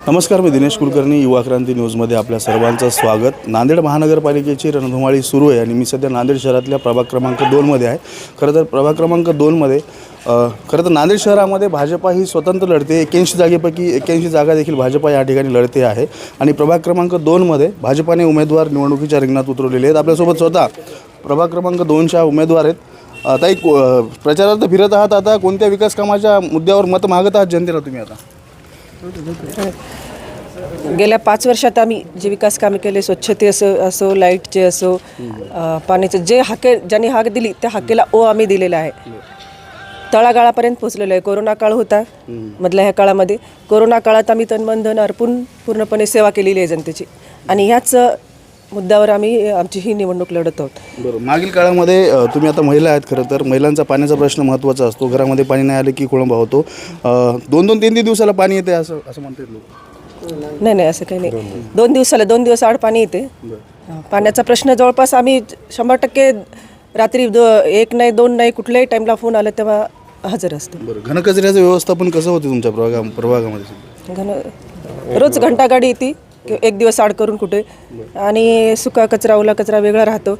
नमस्कार, मी दिनेश कुलकर्णी. युवा क्रांती न्यूजमध्ये आपल्या सर्वांचं स्वागत. नांदेड महानगरपालिकेची रणधुमाळी सुरू आहे आणि मी सध्या नांदेड शहरातल्या प्रभाग क्रमांक 2मध्ये आहे. खरं तर प्रभाग क्रमांक 2मध्ये खरं तर नांदेड शहरामध्ये भाजपा ही स्वतंत्र लढते. 81 जागेपैकी 81 जागा देखील भाजपा या ठिकाणी लढते आहे आणि प्रभाग क्रमांक 2मध्ये भाजपाने उमेदवार निवडणुकीच्या रिंगणात उतरवलेले आहेत. आपल्यासोबत स्वतः प्रभाग क्रमांक 2च्या उमेदवार आहेत. आता एक प्रचारार्थ फिरत आहात. आता कोणत्या विकास कामाच्या मुद्द्यावर मत मागत आहात जनतेला तुम्ही? आता गेल्या 5 वर्षात आम्ही जे विकास कामे केले, स्वच्छते असो लाईटचे असो, पाण्याचं जे ज्यांनी हाक दिली त्या हाकेला आम्ही दिलेला आहे. तळागाळापर्यंत पोहोचलेलो आहे. कोरोना काळ होता मधल्या ह्या काळामध्ये. कोरोना काळात आम्ही तन धन अर्पून पूर्णपणे सेवा केलेली आहे जनतेची आणि ह्याच मुद्द्यावर आम्ही आमची ही निवडणूक लढत आहोत. बरं, मागील काळामध्ये तुम्ही आता महिला आहेत. खरं तर महिलांचा पाण्याचा प्रश्न महत्त्वाचा असतो. घरामध्ये पाणी नाही आले की खोळंबा होतो. 2-2, 3-3 दिवसाला पाणी येते असं म्हणतात लोक. नाही असं काही नाही. 2 दिवसाला 2 दिवस आड पाणी येते. पाण्याचा प्रश्न जवळपास आम्ही 100% रात्री 1 नाही 2 नाही कुठल्याही टाईमला फोन आला तेव्हा हजर असतो. बरं, घनकचऱ्याचं व्यवस्थापन कसं होते तुमच्या प्रभागामध्ये? रोज घंटागाडी येते 1 दिवस आड करून कुठे, आणि सुका कचरा ओला कचरा वेगळा राहतो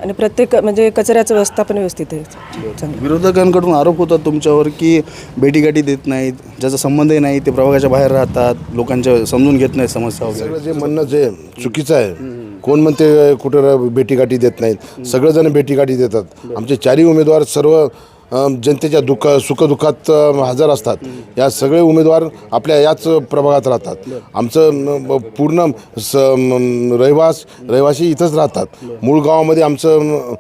आणि प्रत्येक म्हणजे कचऱ्याचं व्यवस्थापन व्यवस्थित आहे. विरोधकांकडून आरोप होतात तुमच्यावर की भेटीगाठी देत नाहीत, ज्याचा संबंधही नाही, ते प्रभागाच्या बाहेर राहतात, लोकांच्या समजून घेत नाहीत समस्या वगैरे. सगळं जे म्हणणं जे चुकीचं आहे. कोण म्हणते कुठं भेटीगाठी देत नाहीत? सगळेजण भेटीगाठी देतात. आमचे 4ही उमेदवार सर्व जनतेच्या सुखदुःखात हजर असतात. या सगळे उमेदवार आपल्या याच प्रभागात राहतात. आमचं पूर्ण रहिवासी इथंच राहतात. मूळ गावामध्ये आमचं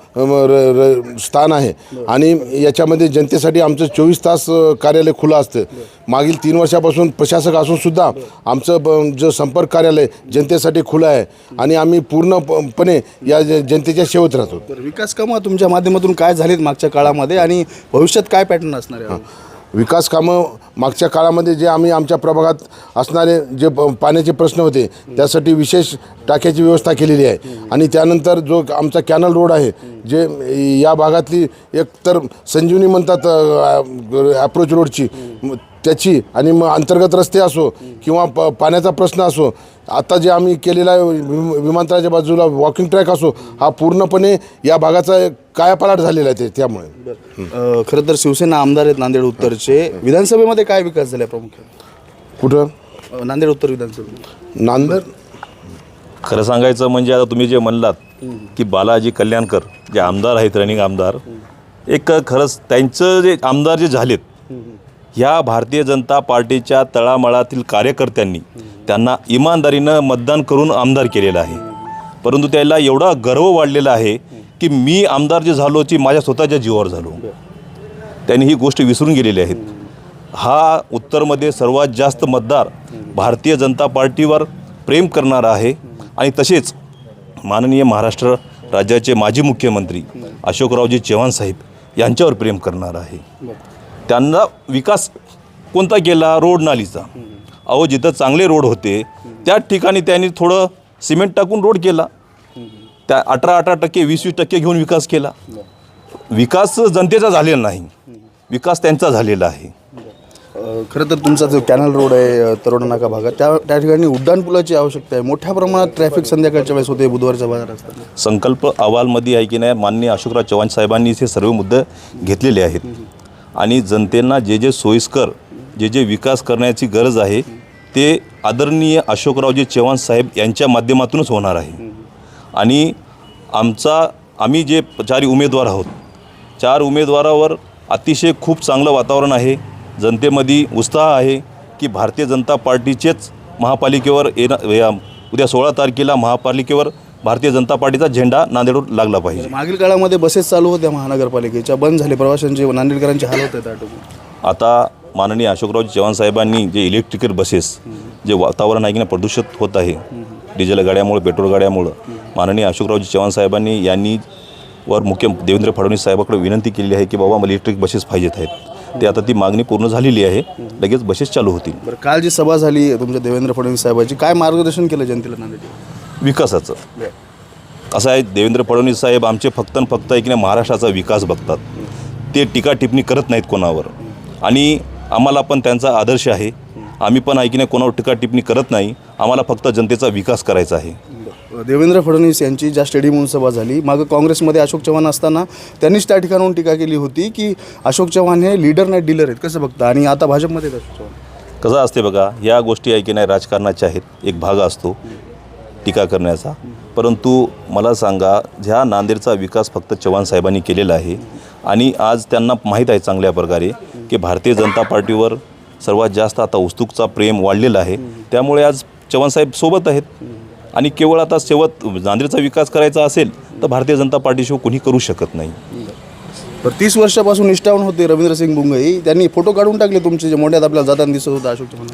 स्थान आहे आणि याच्यामध्ये जनतेसाठी आमचं 24 तास कार्यालय खुलं असतं. मागील 3 वर्षापासून प्रशासक असूनसुद्धा आमचं जे संपर्क कार्यालय जनतेसाठी खुलं आहे आणि आम्ही पूर्णपणे या जनतेच्या सेवेत राहतो. विकास कामं तुमच्या माध्यमातून काय झालीत मागच्या काळामध्ये आणि भविष्यात काय पॅटर्न असणार आहे? विकास कामं मागच्या काळामध्ये जे आम्ही आमच्या प्रभागात असणारे जे पाण्याचे प्रश्न होते त्यासाठी विशेष टाक्याची व्यवस्था केलेली आहे आणि त्यानंतर जो आमचा कॅनल रोड आहे जे या भागातली एक तर संजीवनी म्हणतात ॲप्रोच रोडची त्याची, आणि मग अंतर्गत रस्ते असो किंवा पाण्याचा प्रश्न असो, आता जे आम्ही केलेला आहे विमानतळाच्या बाजूला वॉकिंग ट्रॅक असो, हा पूर्णपणे या भागाचा कायापालट झालेला आहे. त्यामुळे खरं तर शिवसेना आमदार आहेत नांदेड उत्तरचे. विधानसभेमध्ये काय विकास झाला प्रामुख्याने? कुठं? नांदेड उत्तर विधानसभा. नांदेड खरं सांगायचं म्हणजे आता तुम्ही जे म्हणलात की बालाजी कल्याणकर जे आमदार आहेत, रनिंग आमदार, एक खरंच त्यांचं जे आमदार जे झालेत ह्या भारतीय जनता पार्टीच्या तळामळातील कार्यकर्त्यांनी त्यांना इमानदारीनं मतदान करून आमदार केलेलं आहे. परंतु त्याला एवढा गर्व वाढलेला आहे की मी आमदार जे झालो ती माझ्या स्वतःच्या जीवावर झालो. त्यांनी ही गोष्ट विसरून गेलेली आहेत. हा उत्तरमध्ये सर्वात जास्त मतदार भारतीय जनता पार्टीवर प्रेम करणारा आहे आणि तसेच माननीय महाराष्ट्र राज्याचे माजी मुख्यमंत्री अशोकरावजी चव्हाण साहेब यांच्यावर प्रेम करणारा आहे. त्यांना विकास कोणता केला? रोड नालीचा. अहो, जिथं चांगले रोड होते त्याच ठिकाणी त्यांनी थोडं सिमेंट टाकून रोड केला. त्या 18% 20% घेऊन विकास केला. विकास जनतेचा झालेला नाही, विकास त्यांचा झालेला आहे. खरं तर तुमचा जो कॅनल रोड आहे तरोडा नाका भागात, त्या ठिकाणी उड्डाणपुलाची आवश्यकता आहे. मोठ्या प्रमाणात ट्रॅफिक संध्याकाळच्या वेळेस होते, बुधवारच्या बाजार असतात. संकल्प अहवालमध्ये आहे की नाही, माननीय अशोकराव चव्हाण साहेबांनी हे सर्व मुद्दे घेतलेले आहेत आणि जनतेला जे सोयीस्कर जे विकास करण्याची गरज आहे ते आदरणीय अशोकरावजी चव्हाण साहेब यांच्या माध्यमातूनच होणार आहे. आणि आम्ही जे 4 उमेदवार आहोत, 4 उमेदवारावर अतिशय खूप चांगलं वातावरण आहे. जनतेमध्ये उत्साह आहे की भारतीय जनता पार्टीचेच महापालिकेवर उद्या 16 तारखेला महापालिकेवर भारतीय जनता पार्टीचा झेंडा नांदेडवर लागला पाहिजे. मागील काळामध्ये बसेस चालू होत्या महानगरपालिकेच्या, बंद झाले. प्रवाशांचे, नांदेडकरांचे हाल होत आहेत. आता माननीय अशोकराव चव्हाण साहेबांनी जे इलेक्ट्रिकल बसेस, जे वातावरण आहे की नाही प्रदूषित होत आहे डिझेल गाड्यामुळे, पेट्रोल गाड्यामुळं, माननीय अशोकरावजी चव्हाण साहेबांनी यांनी देवेंद्र फडणवीस साहेबांकडे विनंती केलेली आहे की बाबा मला इलेक्ट्रिक बसेस पाहिजेत आहेत. ते आता ती मागणी पूर्ण झालेली आहे. लगेच बसेस चालू होतील. बरं, काल जी सभा झाली तुमच्या देवेंद्र फडणवीस साहेबांची, काय मार्गदर्शन केलं जनतेला नांदेड विकासाचं? असं आहे, देवेंद्र फडणवीस साहेब आमचे फक्त आहे की नाही महाराष्ट्राचा विकास बघतात. ते टीका टिप्पणी करत नाहीत कोणावर आणि आम्हाला पण त्यांचा आदर्श आहे आम्ही पण आहे की नाही कोणावर टीका टिप्पणी करत नाही. आम्हाला फक्त जनतेचा विकास करायचा आहे. देवेंद्र फडणवीस यांची ज्या स्टेडियमहून सभा झाली, मागं काँग्रेसमध्ये अशोक चव्हाण असताना त्यांनीच त्या ठिकाणाहून टीका केली होती की अशोक चव्हाण हे लीडर नाही डीलर आहेत. कसं बघता? आणि आता भाजपमध्ये आहेत अशोक चव्हाण. कसं असते बघा, या गोष्टी आहे की नाही राजकारणाच्या आहेत. एक भाग असतो टीका करण्याचा. परंतु मला सांगा, ह्या नांदेडचा विकास फक्त चव्हाण साहेबांनी केलेला आहे आणि आज त्यांना माहीत आहे चांगल्या प्रकारे की भारतीय जनता पार्टीवर सर्वात जास्त आता उत्सुकचा प्रेम वाढलेला आहे. त्यामुळे आज चव्हाण साहेब सोबत आहेत आणि केवळ आता शेवट नांदेडचा विकास करायचा असेल तर भारतीय जनता पार्टीशिवाय कोणी करू शकत नाही. तर 30 वर्षापासून निष्ठावून होते रवींद्रसिंग बुंगई, त्यांनी फोटो काढून टाकले तुमचे, जे मोठ्यात आपल्याला जाताना दिसत होता अशोक चव्हाण.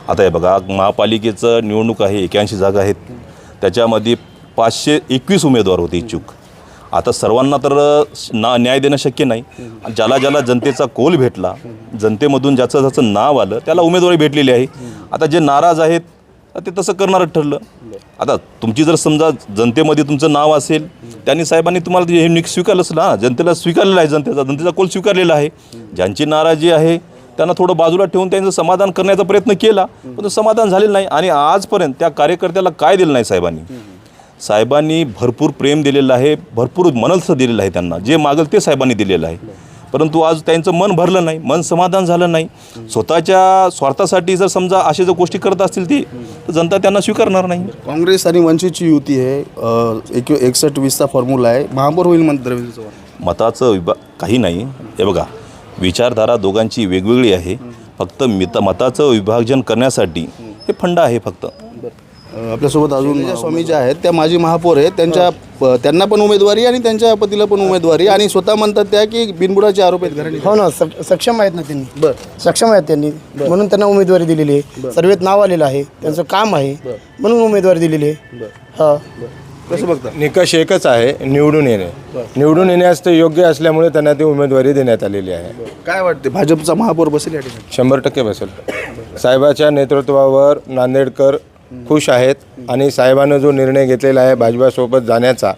आता हे बघा, महापालिकेचं निवडणूक आहे, 81 जागा आहेत. त्याच्यामध्ये 521 उमेदवार होते इच्छुक. आता सर्वांना तर न्याय देणं शक्य नाही. ज्याला ज्याला जनतेचा कौल भेटला, जनतेमधून ज्याचं ज्याचं नाव आलं त्याला उमेदवारी भेटलेली आहे. आता जे नाराज आहेत ते तसं करणारच ठरलं. आता तुमची जर समजा जनतेमध्ये तुमचं नाव असेल, त्यांनी साहेबांनी तुम्हाला हे स्वीकारलंच ना, जनतेला स्वीकारलेलं आहे, जनतेचा कौल स्वीकारलेला आहे. ज्यांची नाराजी आहे त्यांना थोडं बाजूला ठेवून त्यांचं समाधान करण्याचा प्रयत्न केला, पण समाधान झालेलं नाही. आणि आजपर्यंत त्या कार्यकर्त्याला काय दिलं नाही साहेबांनी भरपूर प्रेम दिलेलं आहे, भरपूर मनस्थ दिलेलं आहे. त्यांना जे मागेल ते साहेबांनी दिलेलं आहे. परंतु आज त्यांचं मन भरलं नाही, मन समाधान झालं नाही. स्वतःच्या स्वार्थासाठी जर समजा अशा जर गोष्टी करत असतील ती, तर जनता त्यांना स्वीकारणार नाही. काँग्रेस आणि वंचितची युती आहे, 61-20चा फॉर्म्युला आहे, महापौर होईल म्हणतात रवींद्र चव्हाण. मताचं काही नाही. हे बघा, विचारधारा दोघांची वेगवेगळी आहे. फक्त मताचं विभाजन करण्यासाठी हे फंड आहे फक्त. आपल्यासोबत अजून स्वामी ज्या आहेत त्या माजी महापौर आहेत, त्यांना पण उमेदवारी आणि त्यांच्या पतीला पण उमेदवारी, आणि स्वतः म्हणतात त्या की बिनबुडाचे आरोप आहेत घराणे. हो ना, सक्षम आहेत ना त्यांनी. सक्षम आहेत त्यांनी, म्हणून त्यांना उमेदवारी दिलेली आहे. सर्वेत नाव आलेलं आहे, त्यांचं काम आहे म्हणून उमेदवारी दिलेली आहे. हा, कसं बघता? निकष एकच आहे, निवडून येणे. निवडून येण्यास ते योग्य असल्यामुळे त्यांना ती उमेदवारी देण्यात आलेली आहे. काय वाटते, भाजपचा महापौर बसेल या ठिकाणी? 100% बसेल. साहेबाच्या नेतृत्वावर नांदेडकर खुश आहेत आणि साहेबानं जो निर्णय घेतलेला आहे भाजपासोबत जाण्याचा,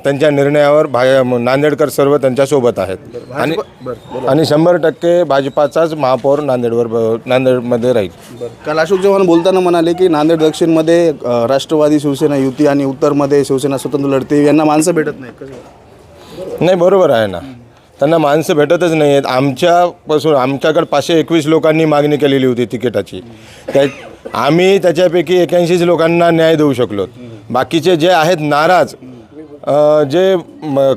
त्यांच्या निर्णयावर नांदेडकर सर्व त्यांच्यासोबत आहेत. आणि 100% भाजपाचाच महापौर नांदेडमध्ये राहील. काल अशोक चव्हाण बोलताना म्हणाले की नांदेड दक्षिणमध्ये राष्ट्रवादी शिवसेना युती आणि उत्तरमध्ये शिवसेना स्वतंत्र लढते, यांना माणसं भेटत नाही. कसं? नाही, बरोबर आहे ना, त्यांना माणसं भेटतच नाही आहेत. आमच्याकडे 521 लोकांनी मागणी केलेली होती तिकिटाची. आम्ही त्याच्यापैकी 81 लोकांना न्याय देऊ शकलो. बाकीचे जे आहेत नाराज, जे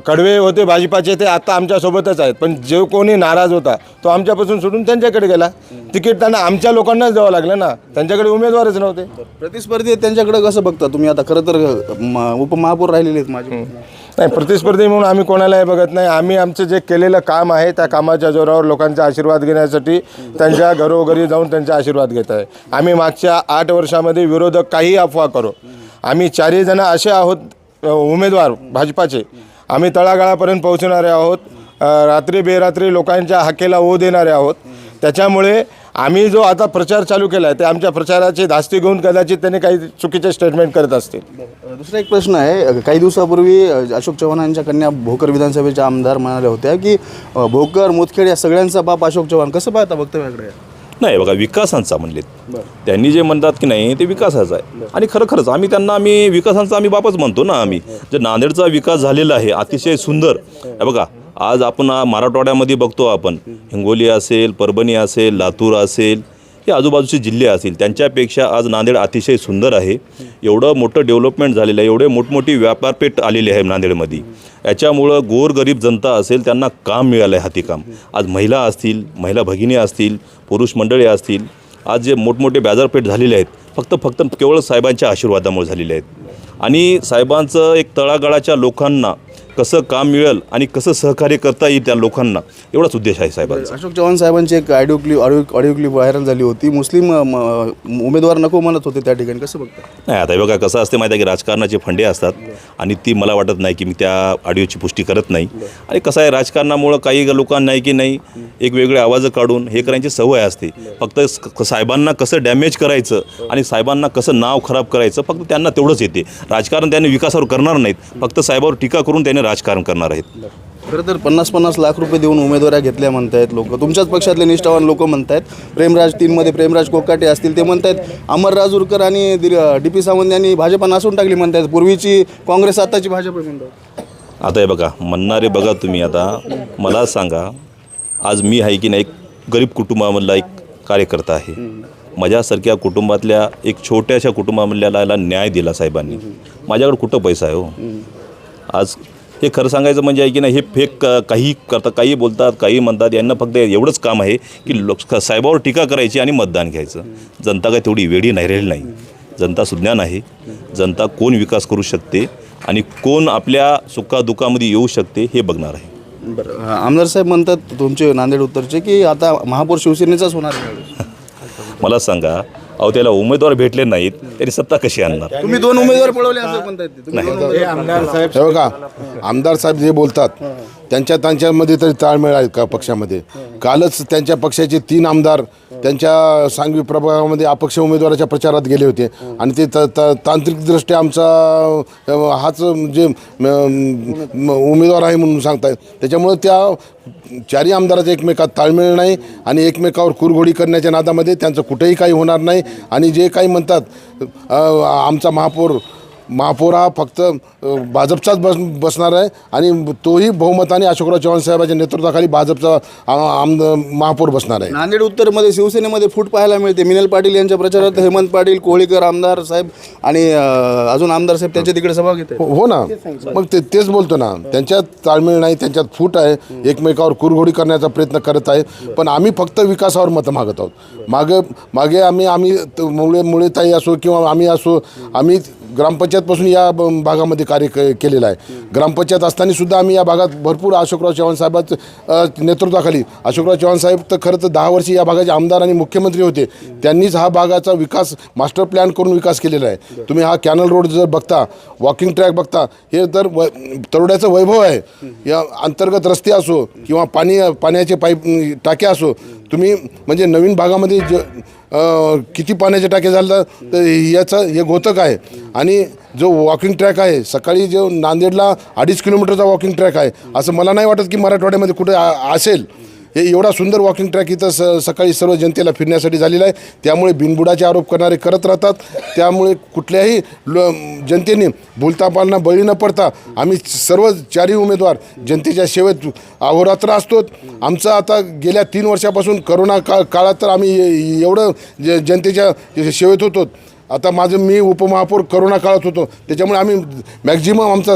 कडवे होते भाजपाचे, ते आता आमच्यासोबतच आहेत. पण जो कोणी नाराज होता तो आमच्यापासून सोडून त्यांच्याकडे गेला. तिकीट त्यांना आमच्या लोकांनाच द्यावं लागलं ना, त्यांच्याकडे उमेदवारच नव्हते. प्रतिस्पर्धी आहेत त्यांच्याकडे, कसं बघता तुम्ही? आता खरं तर उपमहापौर राहिलेले आहेत माझे. नाही, प्रतिस्पर्धी म्हणून आम्ही कोणालाही बघत नाही. आम्ही आमचं जे केलेलं काम आहे त्या कामाच्या जोरावर लोकांचा आशीर्वाद घेण्यासाठी त्यांच्या घरोघरी जाऊन त्यांचा आशीर्वाद घेत आहे. आम्ही मागच्या 8 वर्षामध्ये विरोधक काही अफवा करो, आम्ही 4 जण असे आहोत उमेदवार भाजपाचे, आम्ही तळागाळापर्यंत पोहोचणारे आहोत. रात्री बेरात्री लोकांच्या हाकेला ओ देणारे आहोत. त्याच्यामुळे आम्ही जो आता प्रचार चालू केला आहे ते आमच्या प्रचाराची धास्ती घेऊन कदाचित त्यांनी काही चुकीचे स्टेटमेंट करत असतील. दुसरा एक प्रश्न आहे, काही दिवसापूर्वी अशोक चव्हाणांच्या कन्या भोकर विधानसभेच्या आमदार म्हणाल्या होत्या की भोकर मुदखेड या सगळ्यांचा बाप अशोक चव्हाण. कसं पाहता वक्तव्याकडे? नाही बघा, विकासांचा म्हणलेत त्यांनी, जे म्हणतात की नाही ते विकासाचा आहे. आणि खरंच आम्ही विकासांचा बापच म्हणतो ना. आम्ही जे नांदेडचा विकास झालेला आहे अतिशय सुंदर आहे. बघा, आज आपण मराठवाड्यामध्ये बघतो, आपण हिंगोली असेल, परभणी असेल, लातूर असेल, हे आजूबाजूचे जिल्हे असतील, त्यांच्यापेक्षा आज नांदेड अतिशय सुंदर आहे. एवढं मोठं डेव्हलपमेंट झालेलं आहे, एवढे मोठमोठी व्यापारपेठ आलेली आहे नांदेडमध्ये. याच्यामुळं गोरगरीब जनता असेल त्यांना काम मिळालं आहे, हातीकाम. आज महिला असतील, महिला भगिनी असतील, पुरुष मंडळी असतील, आज जे मोठमोठे बाजारपेठ झालेले आहेत फक्त केवळ साहेबांच्या आशीर्वादामुळे झालेले आहेत. आणि साहेबांचं एक तळागाळाच्या लोकांना कसं काम मिळेल आणि कसं सहकार्य करता येईल त्या लोकांना, एवढाच उद्देश आहे साहेबांचा. अशोक चव्हाण साहेबांची एक ऑडिओ क्लिप व्हायरल झाली होती, मुस्लिम उमेदवार नको म्हणत होते त्या ठिकाणी. कसं बघता? नाही, आता बघा कसं असते माहिती आहे की राजकारणाचे फंडे असतात आणि ती मला वाटत नाही की मी त्या ऑडिओची पुष्टी करत नाही. आणि कसं आहे, राजकारणामुळं काही लोकांना नाही की नाही एक वेगळे आवाज काढून हे करायची सवय असते. फक्त साहेबांना कसं डॅमेज करायचं आणि साहेबांना कसं नाव खराब करायचं, फक्त त्यांना तेवढंच येते. राजकारण त्यांनी विकासावर करणार नाहीत, फक्त साहेबावर टीका करून त्यांनी राजकारण करणार आहेत. खरं तर 50-50 लाख रुपये देऊन उमेदवाऱ्या घेतल्या म्हणतायत लोक. तुमच्याच पक्षातले निष्ठावान लोक म्हणतायत. प्रेमराज 3मध्ये प्रेमराज कोकाटे असतील ते म्हणतायत अमर राजूरकर आणि DP सावंत यांनी भाजपा नासून टाकली म्हणतायत. पूर्वीची काँग्रेस आताची भाजप आहे म्हणतात. आता हे बघा म्हणणारे बघा तुम्ही. आता मला सांगा, आज मी आहे की नाही एक गरीब कुटुंबामधला एक कार्यकर्ता आहे. माझ्यासारख्या कुटुंबातल्या एक छोट्याशा कुटुंबामधल्याला न्याय दिला साहेबांनी. माझ्याकडे कुठं पैसा आहे हो. आज हे खरं सांगायचं म्हणजे आहे की नाही, हे फेक काही करतात, काही बोलतात, काही म्हणतात. यांना फक्त एवढंच काम आहे की साहेबावर टीका करायची आणि मतदान घ्यायचं. जनता काय तेवढी वेडी नाही राहिली नाही. जनता सुज्ञान आहे. जनता कोण विकास करू शकते आणि कोण आपल्या सुखादुखामध्ये येऊ शकते हे बघणार आहे. बरं, आमदार साहेब म्हणतात तुमचे नांदेड उत्तरचे की आता महापौर शिवसेनेचाच होणार आहे. मला सांगा, अहो त्याला उमेदवार भेटले नाहीत तरी सत्ता कशी आणणार? तुम्ही 2 उमेदवार पळवले असं म्हणतायत ते. तुम्ही 2 उमेदवार हे बघा, आमदार साहेब जे बोलतात त्यांच्यामध्ये तरी ताळमेळ आहे का पक्षामध्ये? कालच त्यांच्या पक्षाचे 3 आमदार त्यांच्या सांगवी प्रभागामध्ये अपक्ष उमेदवाराच्या प्रचारात गेले होते आणि ते तांत्रिकदृष्ट्या आमचा हाच जे उमेदवार आहे म्हणून सांगतायत. त्याच्यामुळे त्या 4ही आमदाराचा एकमेकात ताळमेळ नाही आणि एकमेकावर कुरघोडी करण्याच्या नादामध्ये त्यांचं कुठेही काही होणार नाही. आणि जे काही म्हणतात आमचा महापौर हा फक्त भाजपचाच बसणार आहे आणि तोही बहुमताने अशोकराव चव्हाण साहेबांच्या नेतृत्वाखाली भाजपचा महापौर बसणार आहे. नांदेड उत्तरमध्ये शिवसेनेमध्ये फूट पाहायला मिळते. मिनल पाटील यांच्या प्रचारात हेमंत पाटील, कोळीकर आमदार साहेब आणि अजून आमदार साहेब त्यांच्या तिकडे सभा घेत आहेत. हो ना, मग तेच बोलतो ना, त्यांच्यात ताळमेळ नाही, त्यांच्यात फूट आहे, एकमेकावर कुरघोडी करण्याचा प्रयत्न करत आहे. पण आम्ही फक्त विकासावर मतं मागत आहोत. मागे आम्ही मुळेताई असो किंवा आम्ही असो, आम्ही ग्रामपंचायतपासून या भागामध्ये कार्य केलेलं आहे. ग्रामपंचायत असताना सुद्धा आम्ही या भागात भरपूर अशोकराव चव्हाण साहेबांच्या नेतृत्वाखाली, अशोकराव चव्हाण साहेब तर खरं तर 10 वर्षी या भागाचे आमदार आणि मुख्यमंत्री होते. त्यांनीच हा भागाचा विकास मास्टर प्लॅन करून विकास केलेला आहे. तुम्ही हा कॅनल रोड जर बघता, वॉकिंग ट्रॅक बघता, हे तर तरोड्याचं वैभव आहे. या अंतर्गत रस्ते असो किंवा पाण्याचे पाईप टाक्या असो, तुम्ही म्हणजे नवीन भागामध्ये किती पाण्याचे टाके झालं तर याचं हे घोतक आहे. आणि जो वॉकिंग ट्रॅक आहे, सकाळी जो नांदेडला 2.5 किलोमीटरचा वॉकिंग ट्रॅक आहे, असं मला नाही वाटत की मराठवाड्यामध्ये कुठे असेल. हे एवढा सुंदर वॉकिंग ट्रॅक इथं सकाळी सर्व जनतेला फिरण्यासाठी झालेला आहे. त्यामुळे बिनबुडाचे आरोप करणारे करत राहतात. त्यामुळे कुठल्याही जनतेने भूलतापांना बळी न पडता आम्ही सर्व 4ही उमेदवार जनतेच्या सेवेत अहोरात्र असतो. आमचं आता गेल्या 3 वर्षापासून करोना काळात तर आम्ही एवढं जनतेच्या सेवेत होतो. आता मी उपमहापौर करोना काळात होतो, त्याच्यामुळे आम्ही मॅक्झिमम आमचा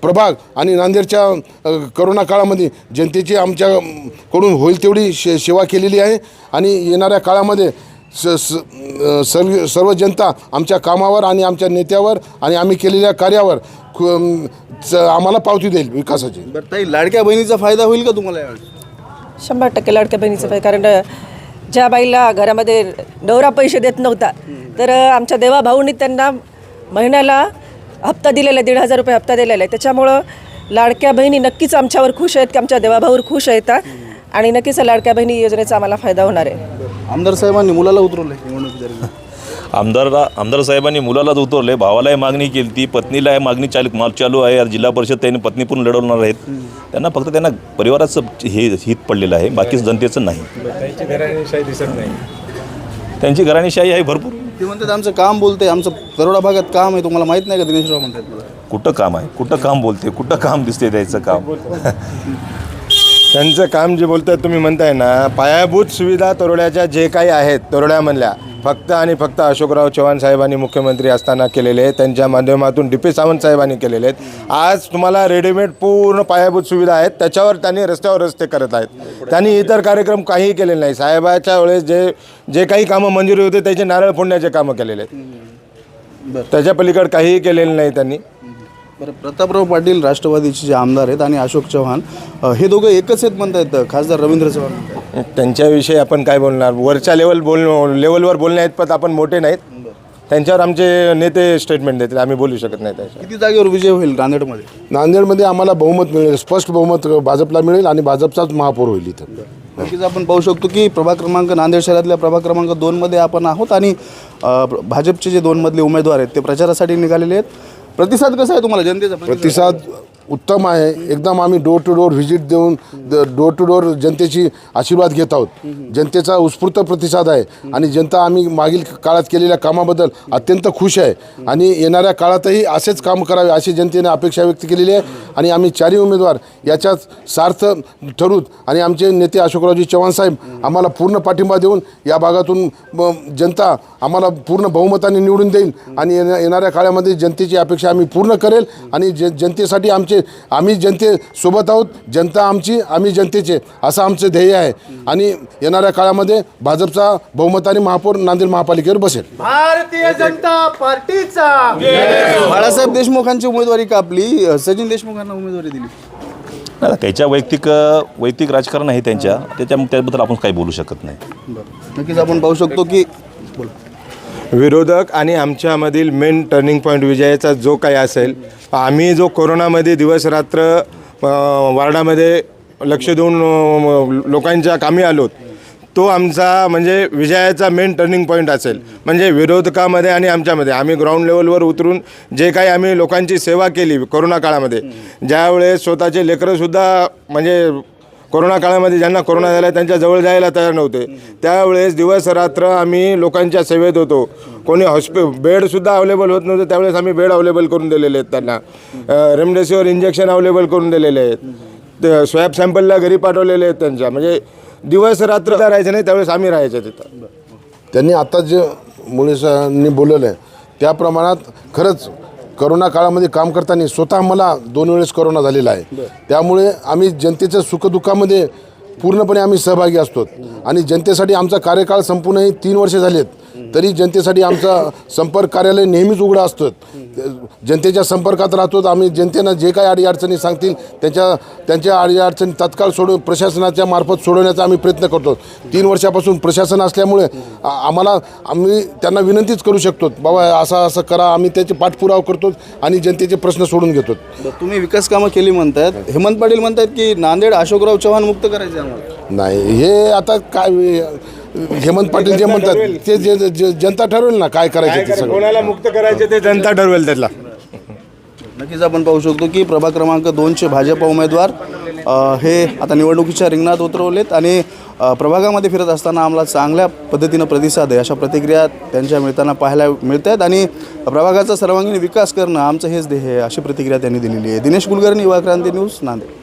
प्रभाग आणि नांदेडच्या करोना काळामध्ये जनतेची आमच्याकडून होईल तेवढी सेवा केलेली आहे. आणि येणाऱ्या काळामध्ये सर्व जनता आमच्या कामावर आणि आमच्या नेत्यावर आणि आम्ही केलेल्या कार्यावर आम्हाला पावती देईल विकासाची. बरं ताई, लाडक्या बहिणीचा फायदा होईल का तुम्हाला यावेळी? 100% लाडक्या बहिणीचं पाहिजे. कारण ज्या बाईला घरामध्ये नवरा पैसे देत नव्हता, तर आमच्या देवा भाऊंनी त्यांना महिन्याला हप्ता दिलेला आहे, 1,500 रुपये हप्ता दिलेला आहे. त्याच्यामुळं लाडक्या बहिणी नक्कीच आमच्यावर खुश आहेत की आमच्या देवाभाऊवर खुश आहेत आणि नक्कीच लाडक्या बहिणी योजनेचा आम्हाला फायदा होणार आहे. आमदार साहेबांनी मुलाला उतरवलं निवडणूक दरम्यान. आमदार साहेबांनी मुलालाच उतरले, भावालाही मागणी केली, ती पत्नीला मागणी चालू आहे. जिल्हा परिषद त्यांनी पत्नी पण लढवणार आहेत. त्यांना फक्त त्यांना परिवाराचं हे हित पडलेलं आहे, बाकीच जनतेचं नाही. त्यांची घराणेशाही दिसत नाही. त्यांची घराणेशाही आहे भरपूर. ते म्हणतात आमचं काम बोलते, आमचं तरोडा भागात काम आहे. तुम्हाला माहीत नाही का दिनेशराव म्हणतात मला? कुठं काम आहे, कुठं काम बोलते, कुठं काम दिसते त्याचं काम? त्यांचं काम जे बोलतात तुम्ही म्हणताय ना, पायाभूत सुविधा तरोड्याच्या जे काही आहेत तरोड्यामधल्या फक्त आणि फक्त अशोकराव चव्हाण साहेबांनी मुख्यमंत्री असताना केलेले आहेत. त्यांच्या माध्यमातून DP सावंत साहेबांनी केलेले आहेत. आज तुम्हाला रेडीमेड पूर्ण पायाभूत सुविधा आहेत, त्याच्यावर त्यांनी रस्त्यावर रस्ते करत आहेत. त्यांनी इतर कार्यक्रम काहीही केलेले नाही. साहेबाच्या वेळेस जे काही कामं मंजुरी होते त्याचे नारळ फोडण्याचे कामं केलेले आहेत. त्याच्या पलीकडे काहीही केलेलं नाही त्यांनी. बरं, प्रतापराव पाटील राष्ट्रवादीचे जे आमदार आहेत आणि अशोक चव्हाण हे दोघं एकच आहेत म्हणतायत खासदार रवींद्र चव्हाण. त्यांच्याविषयी आपण काय बोलणार? वरच्या लेवलवर बोलणे आहेत, पण आपण मोठे नाहीत. त्यांच्यावर आमचे नेते स्टेटमेंट देतील, आम्ही बोलू शकत नाही. त्याच्या किती जागेवर विजय होईल नांदेडमध्ये? नांदेडमध्ये आम्हाला बहुमत मिळेल, स्पष्ट बहुमत भाजपला मिळेल आणि भाजपचाच महापौर होईल इथं. नक्कीच आपण पाहू शकतो की प्रभाग क्रमांक नांदेड शहरातल्या प्रभाग क्रमांक 2मध्ये आपण आहोत आणि भाजपचे जे 2 मधले उमेदवार आहेत ते प्रचारासाठी निघालेले आहेत. प्रतिसाद कसा आहे तुम्हाला जनतेचा? प्रतिसाद उत्तम आहे. एकदम आम्ही डोर टू डोर व्हिजिट देऊन डोर टू डोर जनतेची आशीर्वाद घेत आहोत. जनतेचा उत्स्फूर्त प्रतिसाद आहे आणि जनता आम्ही मागील काळात केलेल्या कामाबद्दल अत्यंत खुश आहे आणि येणाऱ्या काळातही असेच काम करावे अशी जनतेने अपेक्षा व्यक्त केलेली आहे. आणि आम्ही चारही उमेदवार याच्यात सार्थ ठरूत आणि आमचे नेते अशोकरावजी चव्हाण साहेब आम्हाला पूर्ण पाठिंबा देऊन या भागातून जनता आम्हाला पूर्ण बहुमताने निवडून देईल आणि येणाऱ्या काळामध्ये जनतेची अपेक्षा आम्ही पूर्ण करेल आणि जनतेसाठी आम्ही जनतेसोबत आहोत. जनता आमची, आम्ही जनतेचे, असं आमचं ध्येय आहे. आणि येणाऱ्या काळामध्ये भाजपचा बहुमताने महापौर नांदेड महापालिकेवर बसेल. भारतीय जनता पार्टीचा बाळासाहेब देशमुखांची उमेदवारी कापली, सचिन देशमुखांना उमेदवारी दिली. आता त्याच्या वैयक्तिक राजकारण आहे त्याबद्दल आपण काही बोलू शकत नाही. नक्कीच आपण पाहू शकतो की विरोधक आणि आमच्यामधील मेन टर्निंग पॉईंट विजयाचा जो काही असेल, आम्ही जो कोरोनामध्ये दिवसरात्र वार्डामध्ये लक्ष देऊन लोकांच्या कामी आलोत, तो आमचा म्हणजे विजयाचा मेन टर्निंग पॉईंट असेल. म्हणजे विरोधकामध्ये आणि आमच्यामध्ये आम्ही ग्राउंड लेवलवर उतरून जे काही आम्ही लोकांची सेवा केली कोरोना काळामध्ये, ज्यावेळेस स्वतःचे लेकरंसुद्धा म्हणजे कोरोना काळामध्ये ज्यांना कोरोना झाला त्यांच्या जवळ जायला तयार नव्हते, त्यावेळेस दिवस रात्र आम्ही लोकांच्या सेवेत होतो. कोणी बेडसुद्धा अवेलेबल होत नव्हतं, त्यावेळेस आम्ही बेड अवेलेबल करून दिलेले आहेत त्यांना. रेमडेसिवीर इंजेक्शन अवेलेबल करून दिलेले आहेत. ते स्वॅब सॅम्पलला घरी पाठवलेले आहेत त्यांच्या. म्हणजे दिवस रात्र राहायचं नाही, त्यावेळेस आम्ही राहायचं तिथं. त्यांनी आता जे मुळे सरांनी बोललेलं आहे त्या प्रमाणात खरंच करोना काळामध्ये काम करताना स्वतः मला 2 वेळेस करोना झालेला आहे. त्यामुळे आम्ही जनतेच्या सुखदुःखामध्ये पूर्णपणे आम्ही सहभागी असतो आणि जनतेसाठी आमचा कार्यकाळ संपूर्णही 3 वर्षे झालेत, तरी जनतेसाठी आमचा संपर्क कार्यालय नेहमीच उघडं असतो. जनतेच्या संपर्कात राहतो. आम्ही जनतेनं जे काही अडीअडचणी सांगतील त्यांच्या अडीअडचणी तत्काळ प्रशासनाच्या मार्फत सोडवण्याचा आम्ही प्रयत्न करतो. 3 वर्षापासून प्रशासन असल्यामुळे आम्ही त्यांना विनंतीच करू शकतो, बाबा असं करा. आम्ही त्याचे पाठपुरावा करतो आणि जनतेचे प्रश्न सोडून घेतो. तुम्ही विकास कामं केली म्हणतात, हेमंत पाटील म्हणतात की नांदेड अशोकराव चव्हाण मुक्त करायचे आम्हाला. नाही, हे आता काय हेमंत पाटील जे म्हणतात ते जनता ठरवेल ना काय करायचं ते सगळं. कोणाला मुक्त करायचे ते जनता ठरवेल त्याला. नक्कीच आपण पाहू शकतो की प्रभाग क्रमांक 2चे भाजप उमेदवार हे आता निवडणुकीच्या रिंगणात उतरवलेत आणि प्रभागामध्ये फिरत असताना आम्हाला चांगल्या पद्धतीनं प्रतिसाद आहे अशा प्रतिक्रिया त्यांच्या मिळताना पाहायला मिळत आहेत आणि प्रभागाचा सर्वांगीण विकास करणं आमचं हेच ध्येय आहे अशी प्रतिक्रिया त्यांनी दिलेली आहे. दिनेश कुलकर्णी, युवा क्रांती न्यूज, नांदेड.